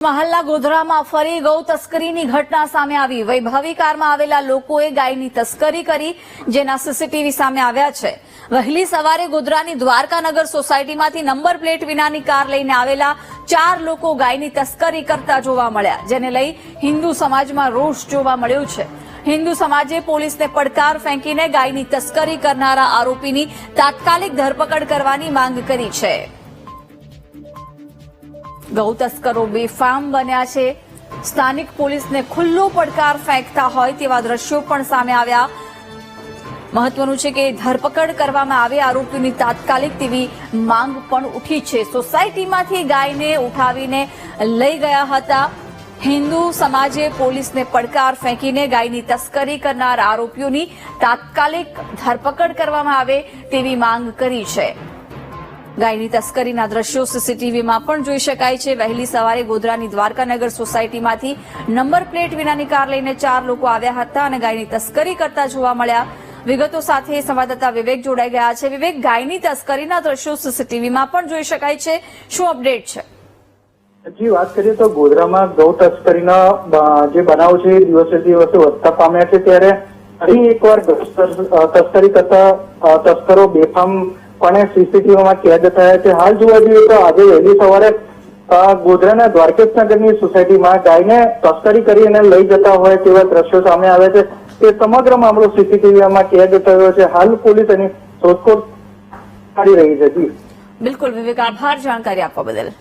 મહાલના ગોધરામાં ફરી ગૌ તસ્કરીની ઘટના સામે આવી। વૈભવી કારમાં આવેલા લોકોએ ગાયની તસ્કરી કરી, જેના સીસીટીવી સામે આવ્યા છે। વહેલી સવારે ગોધરાની દ્વારકાનગર સોસાયટીમાંથી નંબર પ્લેટ વિનાની કાર લઈને આવેલા 4 લોકો ગાયની તસ્કરી કરતા જોવા મળ્યા, જેને લઈ હિન્દુ સમાજમાં રોષ જોવા મળ્યો છે। હિન્દુ સમાજે પોલીસને પડકાર ફેંકીને ગાયની તસ્કરી કરનારા આરોપીની તાત્કાલિક ધરપકડ કરવાની માંગ કરી છે। ગૌ તસ્કરો બેફામ બન્યા છે। સ્થાનિક પોલીસને ખુલ્લો પડકાર ફેંકતા હોય તેવા દ્રશ્યો પણ સામે આવ્યા। મહત્વનું છે કે ધરપકડ કરવામાં આવે આરોપીની તાત્કાલિક તેવી માંગ પણ ઉઠી છે। સોસાયટીમાંથી ગાયને ઉઠાવીને લઈ ગયા હતા। હિન્દુ સમાજે પોલીસને પડકાર ફેંકીને ગાયની તસ્કરી કરનાર આરોપીઓની તાત્કાલિક ધરપકડ કરવામાં આવે તેવી માંગ કરી છે। ગાયની તસ્કરીના દ્રશ્યો સીસીટીવીમાં પણ જોઈ શકાય છે। વહેલી સવારે ગોધરાની દ્વારકાનગર સોસાયટીમાંથી નંબર પ્લેટ વિનાની કાર લઈને 4 લોકો આવ્યા હતા અને ગાયની તસ્કરી કરતા જોવા મળ્યા। વિગતો સાથે સંવાદદાતા વિવેક જોડાઈ ગયા છે। વિવેક, ગાયની તસ્કરીના દ્રશ્યો સીસીટીવીમાં પણ જોઈ શકાય છે, શું અપડેટ છે? જી, વાત કરીએ તો ગોધરામાં ગૌ તસ્કરીના જે બનાવ છે દિવસે દિવસે વધતા પામ્યા છે, ત્યારે ફરી એકવાર તસ્કરી કરતા તસ્કરો બેફામ પણ સીસીટીવીમાં કેદ થયા છે। હાલ જોવા જઈએ તો આજે વહેલી સવારે ગોધરાના દ્વારકેશનગરની સોસાયટીમાં ગાયને તસ્કરી કરીને લઈ જતા હોય તેવા દ્રશ્યો સામે આવ્યા છે। તે સમગ્ર મામલો સીસીટીવીમાં કેદ થયો છે। હાલ પોલીસ એની શોધખોળ કરી રહી છે। બિલકુલ વિવેક, આભાર જાણકારી આપવા બદલ।